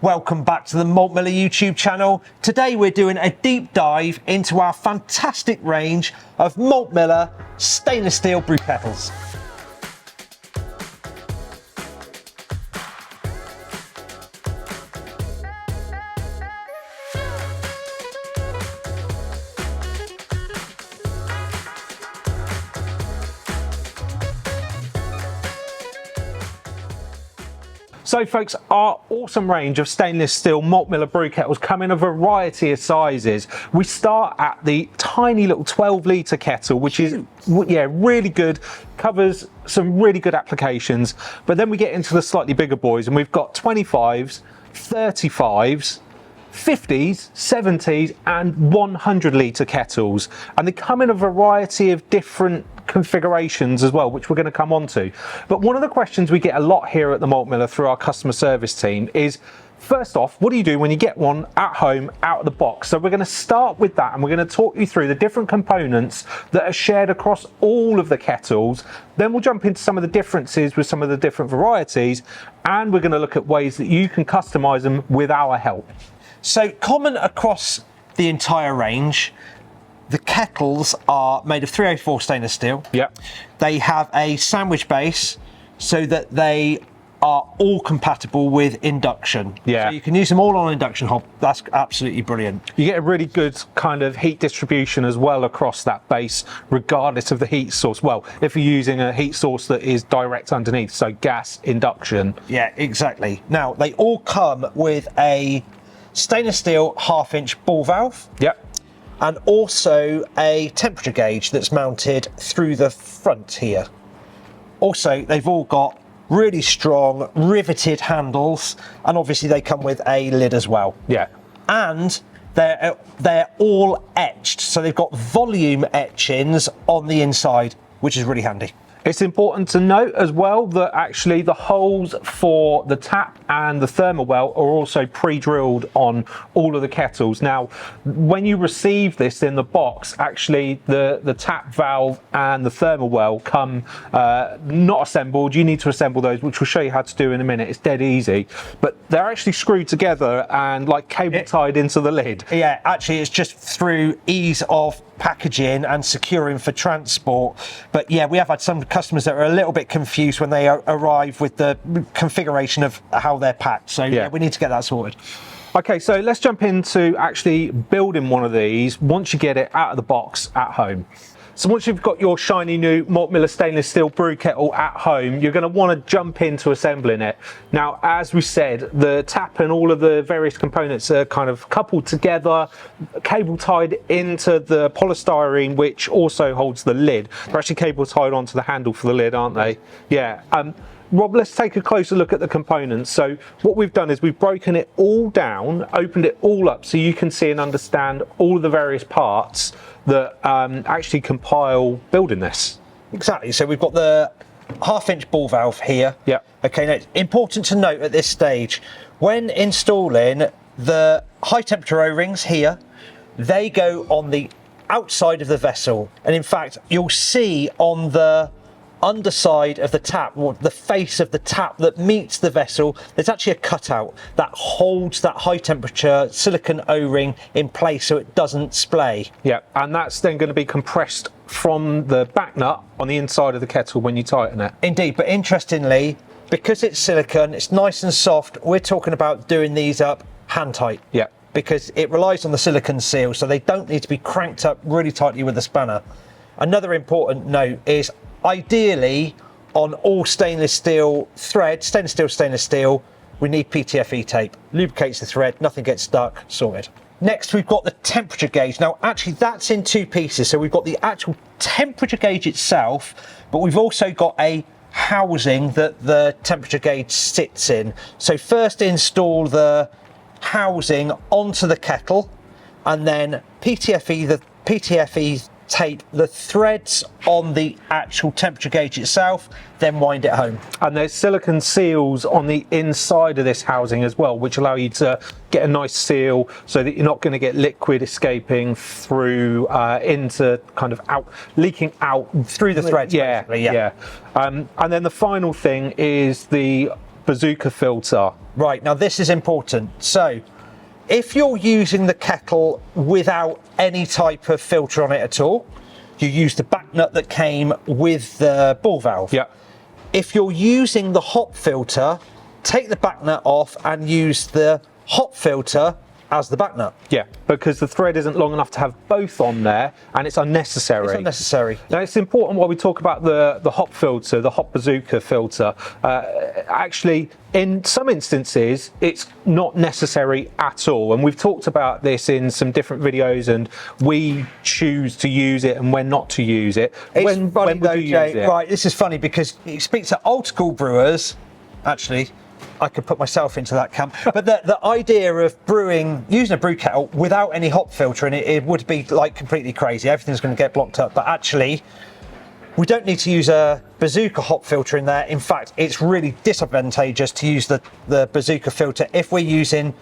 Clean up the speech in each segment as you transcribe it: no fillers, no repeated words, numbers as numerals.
Welcome back to the Malt Miller YouTube channel. Today we're doing a deep dive into our fantastic range of Malt Miller stainless steel brew kettles. So folks, our awesome range of stainless steel Malt Miller brew kettles come in a variety of sizes. We start at the tiny little 12-litre kettle, which is really good, covers some really good applications. But then we get into the slightly bigger boys, and we've got 25s, 35s, 50s, 70s and 100-litre kettles, and they come in a variety of different configurations as well, which we're going to come on to. But one of the questions we get a lot here at the Malt Miller through our customer service team is, first off, what do you do when you get one at home out of the box? So we're going to start with that, and we're going to talk you through the different components that are shared across all of the kettles. Then we'll jump into some of the differences with some of the different varieties, and we're going to look at ways that you can customize them with our help. So common across the entire range, the kettles are made of 304 stainless steel. Yep. They have a sandwich base so that they are all compatible with induction. Yeah. So you can use them all on induction hob. That's absolutely brilliant. You get a really good kind of heat distribution as well across that base, regardless of the heat source. Well, if you're using a heat source that is direct underneath, so gas, induction. Yeah, exactly. Now, they all come with a stainless steel 1/2-inch ball valve. Yep. And also a temperature gauge that's mounted through the front here. Also, they've all got really strong riveted handles, and obviously they come with a lid as well. Yeah. And they're all etched, so they've got volume etchings on the inside, which is really handy. It's important to note as well that actually the holes for the tap and the thermal well are also pre-drilled on all of the kettles. Now, when you receive this in the box, actually the tap valve and the thermal well come not assembled. You need to assemble those, which we'll show you how to do in a minute. It's dead easy. But they're actually screwed together and like cable tied into the lid. Yeah, actually it's just through ease of packaging and securing for transport. But yeah, we have had some customers that are a little bit confused when they arrive with the configuration of how they're packed. So yeah, we need to get that sorted. Okay, so let's jump into actually building one of these once you get it out of the box at home. So once you've got your shiny new Malt Miller stainless steel brew kettle at home, you're going to want to jump into assembling it. Now, as we said, the tap and all of the various components are kind of coupled together, cable tied into the polystyrene, which also holds the lid. They're actually cable tied onto the handle for the lid, aren't they? Yeah. Rob, let's take a closer look at the components. So what we've done is we've broken it all down, opened it all up so you can see and understand all of the various parts that actually compile building this. Exactly. So we've got the 1/2-inch ball valve here. Yeah. Okay, now it's important to note at this stage, when installing the high temperature O-rings here, they go on the outside of the vessel. And in fact, you'll see on the underside of the tap, or the face of the tap that meets the vessel, there's actually a cutout that holds that high temperature silicon O-ring in place so it doesn't splay. Yeah, and that's then going to be compressed from the back nut on the inside of the kettle when you tighten it. Indeed, but interestingly, because it's silicon, it's nice and soft, we're talking about doing these up hand tight. Yeah. Because it relies on the silicon seal, so they don't need to be cranked up really tightly with a spanner. Another important note is, ideally, on all stainless steel thread, stainless steel, we need PTFE tape. Lubricates the thread, nothing gets stuck, sorted. Next, we've got the temperature gauge. Now, actually, that's in two pieces. So we've got the actual temperature gauge itself, but we've also got a housing that the temperature gauge sits in. So first install the housing onto the kettle, and then PTFE tape the threads on the actual temperature gauge itself, then wind it home. And there's silicon seals on the inside of this housing as well, which allow you to get a nice seal so that you're not going to get liquid escaping through into kind of leaking out through the threads. Yeah. And then the final thing is the bazooka filter. Right, now this is important. So, if you're using the kettle without any type of filter on it at all, you use the back nut that came with the ball valve. Yeah. If you're using the hop filter, take the back nut off and use the hop filter as the back nut. Yeah, because the thread isn't long enough to have both on there, and it's unnecessary. It's unnecessary. Now, it's important while we talk about the hop filter, the hop bazooka filter. Actually, in some instances, it's not necessary at all. And we've talked about this in some different videos, and we choose to use it and when not to use it. It's funny though, Jay. Use it? Right, this is funny because you speak to old school brewers, actually. I could put myself into that camp. But the idea of using a brew kettle without any hop filter in it, it would be like completely crazy. Everything's going to get blocked up. But actually, we don't need to use a bazooka hop filter in there. In fact, it's really disadvantageous to use the bazooka filter if we're using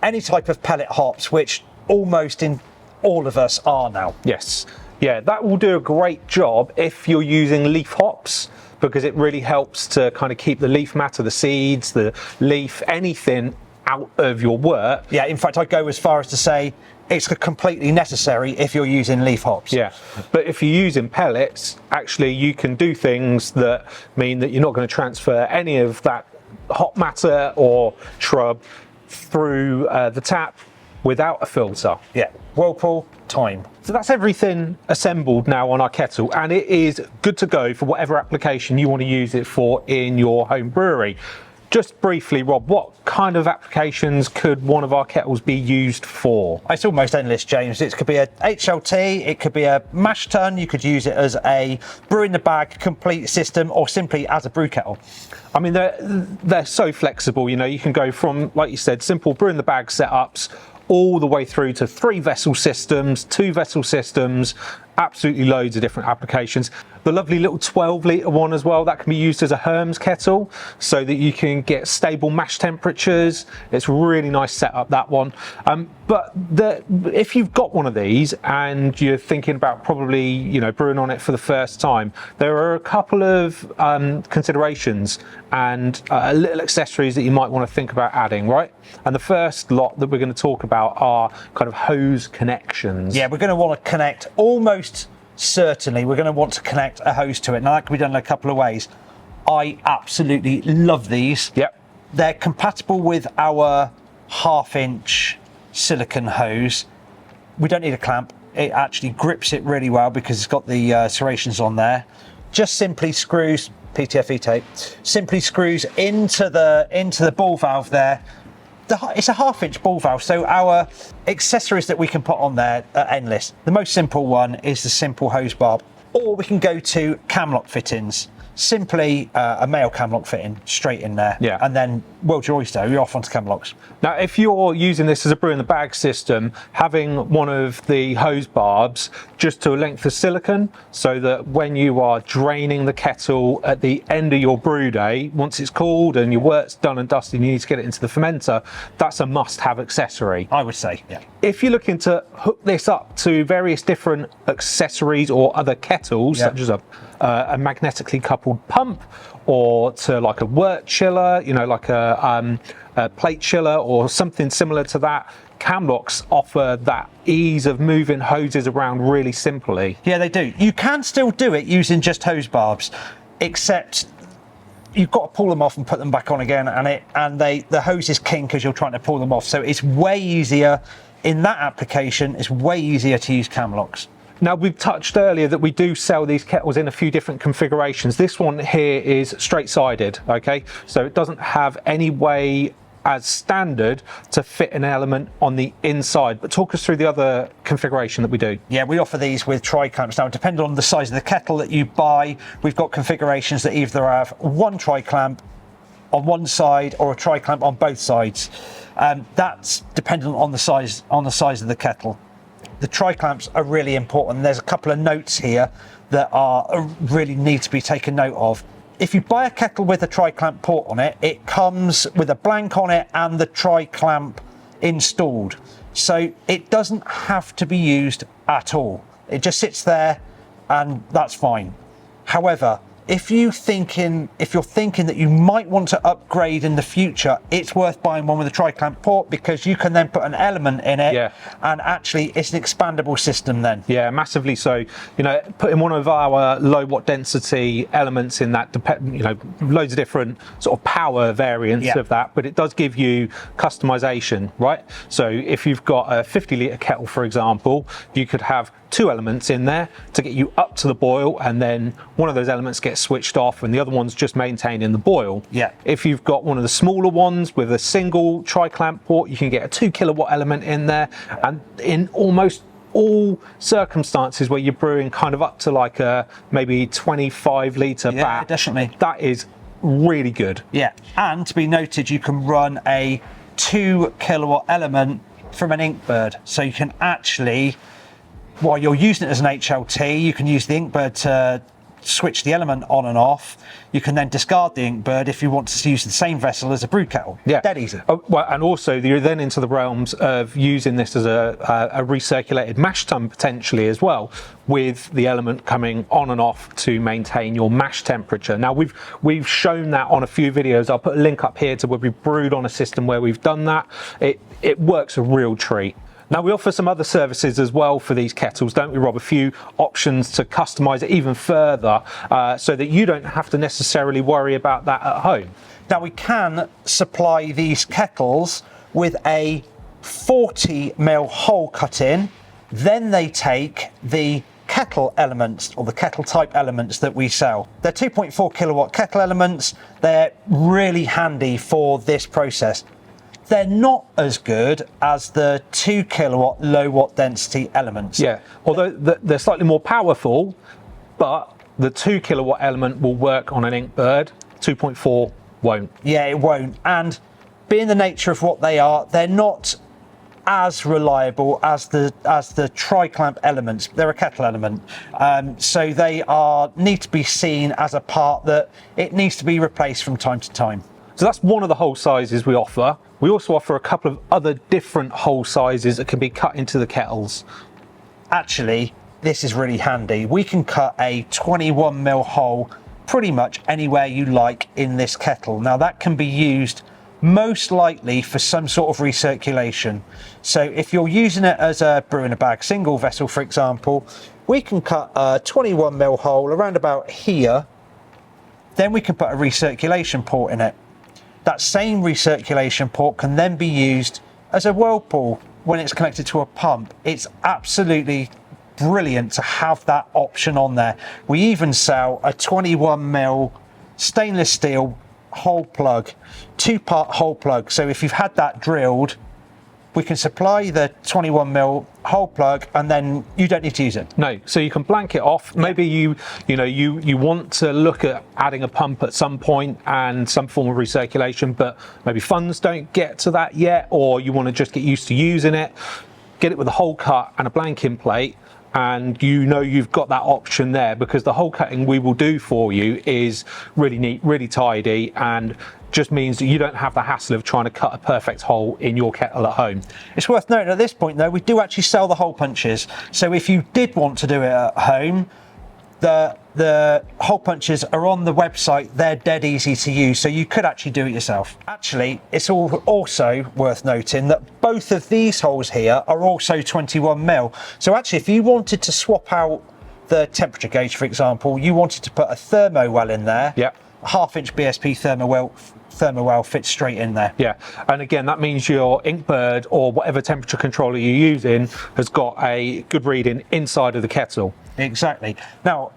any type of pellet hops, which almost in all of us are now. Yes. Yeah, that will do a great job if you're using leaf hops, because it really helps to kind of keep the leaf matter, the seeds, the leaf, anything out of your wort. Yeah, in fact, I'd go as far as to say it's completely necessary if you're using leaf hops. Yeah, but if you're using pellets, actually you can do things that mean that you're not going to transfer any of that hop matter or shrub through the tap without a filter. Yeah, Whirlpool, time. So that's everything assembled now on our kettle, and it is good to go for whatever application you want to use it for in your home brewery. Just briefly, Rob, what kind of applications could one of our kettles be used for? It's almost endless, James. It could be a HLT, it could be a mash tun, you could use it as a brew in the bag complete system, or simply as a brew kettle. I mean, they're so flexible. You know, you can go from, like you said, simple brew in the bag setups all the way through to 3 vessel systems, 2 vessel systems, absolutely loads of different applications. The lovely little 12-litre one as well, that can be used as a Herms kettle so that you can get stable mash temperatures. It's a really nice setup, that one. But if you've got one of these and you're thinking about probably, you know, brewing on it for the first time, there are a couple of considerations and little accessories that you might want to think about adding, right? And the first lot that we're going to talk about are kind of hose connections. Yeah, we're going to want to connect, almost certainly we're going to want to connect a hose to it. Now that can be done in a couple of ways. I absolutely love these. Yep. They're compatible with our 1/2-inch silicone hose. We don't need a clamp. It actually grips it really well because it's got the serrations on there. Just simply screws, PTFE tape, simply screws into the ball valve there. It's a 1/2-inch ball valve, so our accessories that we can put on there are endless. The most simple one is the simple hose barb, or we can go to cam lock fittings. Simply a male cam lock fitting straight in there, yeah. And then world's your oyster, you're off onto cam locks. Now, if you're using this as a brew in the bag system, having one of the hose barbs just to a length of silicone, so that when you are draining the kettle at the end of your brew day, once it's cooled and your wort's done and dusted, you need to get it into the fermenter, that's a must-have accessory. I would say, yeah. If you're looking to hook this up to various different accessories or other kettles, Yeah. such as a magnetically coupled pump, or to like a wort chiller, you know, like a plate chiller or something similar to that, cam locks offer that ease of moving hoses around really simply. Yeah, they do. You can still do it using just hose barbs, except you've got to pull them off and put them back on again, and the hoses kink as you're trying to pull them off. So it's way easier in that application. It's way easier to use cam locks. Now, we've touched earlier that we do sell these kettles in a few different configurations. This one here is straight-sided, okay? So it doesn't have any way as standard to fit an element on the inside. But talk us through the other configuration that we do. Yeah, we offer these with tri-clamps. Now, depending on the size of the kettle that you buy, we've got configurations that either have one tri-clamp on one side or a tri-clamp on both sides. That's dependent on the size of the kettle. The tri-clamps are really important. There's a couple of notes here that really need to be taken note of. If you buy a kettle with a tri-clamp port on it, it comes with a blank on it and the tri-clamp installed. So it doesn't have to be used at all. It just sits there and that's fine. However, if you're thinking that you might want to upgrade in the future, it's worth buying one with a tri-clamp port, because you can then put an element in it, and actually it's an expandable system then. Yeah, massively so. You know, putting one of our low watt density elements in that, you know, loads of different sort of power variants of that, but it does give you customization, right? So if you've got a 50 litre kettle, for example, you could have 2 elements in there to get you up to the boil, and then one of those elements gets switched off and the other one's just maintaining the boil. If you've got one of the smaller ones with a single tri-clamp port, you can get a 2 kilowatt element in there, and in almost all circumstances where you're brewing kind of up to like a maybe 25 litre batch, definitely, that is really good. And to be noted, you can run a 2 kilowatt element from an Inkbird, so you can actually, while you're using it as an HLT, you can use the Inkbird to switch the element on and off. You can then discard the Inkbird if you want to use the same vessel as a brew kettle. Dead easy. Well, and also you're then into the realms of using this as a recirculated mash tun potentially as well, with the element coming on and off to maintain your mash temperature. Now we've shown that on a few videos. I'll put a link up here to where we've brewed on a system where we've done that. It works a real treat. Now, we offer some other services as well for these kettles, don't we, Rob? A few options to customise it even further, so that you don't have to necessarily worry about that at home. Now, we can supply these kettles with a 40mm hole cut in. Then they take the kettle elements, or the kettle type elements that we sell. They're 2.4 kilowatt kettle elements. They're really handy for this process. They're not as good as the 2 kilowatt low watt density elements. Although they're slightly more powerful, but the 2 kilowatt element will work on an Inkbird, 2.4 won't. It won't. And being the nature of what they are, they're not as reliable as the tri-clamp elements. They're a kettle element, so they need to be seen as a part that it needs to be replaced from time to time. So that's one of the hole sizes we offer. We also offer a couple of other different hole sizes that can be cut into the kettles. Actually, this is really handy. We can cut a 21mm hole pretty much anywhere you like in this kettle. Now, that can be used most likely for some sort of recirculation. So if you're using it as a brew in a bag single vessel, for example, we can cut a 21mm hole around about here. Then we can put a recirculation port in it. That same recirculation port can then be used as a whirlpool when it's connected to a pump. It's absolutely brilliant to have that option on there. We even sell a 21mm stainless steel hole plug, 2-part hole plug. So if you've had that drilled, we can supply the 21mm hole plug, and then you don't need to use it. No, so you can blank it off. Maybe you want to look at adding a pump at some point and some form of recirculation, but maybe funds don't get to that yet, or you want to just get used to using it. Get it with a hole cut and a blanking plate, and you've got that option there, because the hole cutting we will do for you is really neat, really tidy, and just means that you don't have the hassle of trying to cut a perfect hole in your kettle at home. It's worth noting at this point though, we do actually sell the hole punches. So if you did want to do it at home, the hole punches are on the website. They're dead easy to use, so you could actually do it yourself. Actually, it's also worth noting that both of these holes here are also 21mm. So actually, if you wanted to swap out the temperature gauge, for example, you wanted to put a thermo well in there, a 1/2-inch BSP thermo well fits straight in there. And again, that means your Inkbird or whatever temperature controller you're using has got a good reading inside of the kettle. Exactly. Now,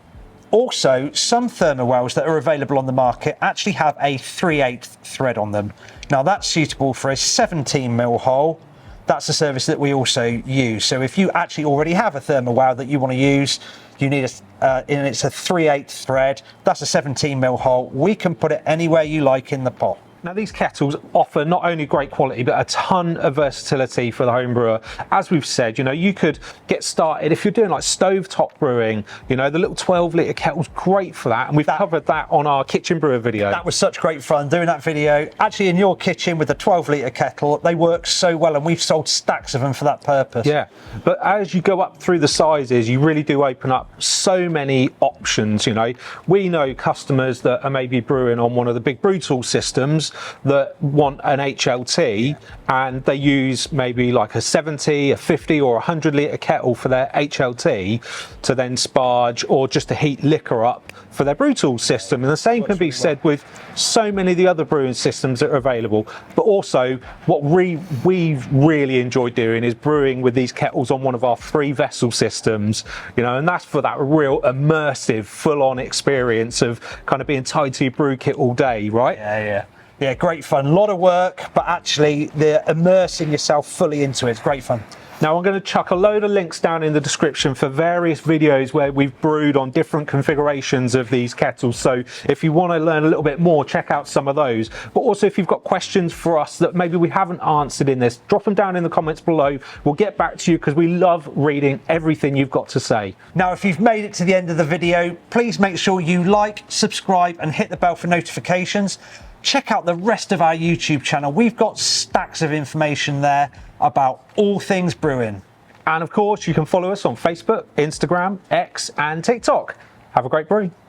also, some thermowells that are available on the market actually have a 3/8 thread on them. Now, that's suitable for a 17mm hole. That's a service that we also use. So if you actually already have a thermowell that you want to use, you need it's a 3/8 thread. That's a 17mm hole. We can put it anywhere you like in the pot. Now these kettles offer not only great quality but a ton of versatility for the home brewer. As we've said, you know, you could get started if you're doing like stovetop brewing, you know, the little 12-litre kettle's great for that, and we've covered that on our kitchen brewer video. That was such great fun doing that video. Actually in your kitchen with the 12-litre kettle, they work so well, and we've sold stacks of them for that purpose. Yeah, but as you go up through the sizes, you really do open up so many options. You know, we know customers that are maybe brewing on one of the big brew tool systems that want an HLT, and they use maybe like a 70, a 50 or 100-litre kettle for their HLT to then sparge or just to heat liquor up for their brew tool system. And the same can be said with so many of the other brewing systems that are available. But also what we've really enjoyed doing is brewing with these kettles on one of our 3 vessel systems, you know, and that's for that real immersive full-on experience of kind of being tied to your brew kit all day, right? Yeah, great fun. A lot of work, but actually they're immersing yourself fully into it. It's great fun. Now I'm going to chuck a load of links down in the description for various videos where we've brewed on different configurations of these kettles. So if you want to learn a little bit more, check out some of those. But also if you've got questions for us that maybe we haven't answered in this, drop them down in the comments below. We'll get back to you because we love reading everything you've got to say. Now, if you've made it to the end of the video, please make sure you like, subscribe and hit the bell for notifications. Check out the rest of our YouTube channel. We've got stacks of information there about all things brewing. And of course, you can follow us on Facebook, Instagram, X and TikTok. Have a great brew.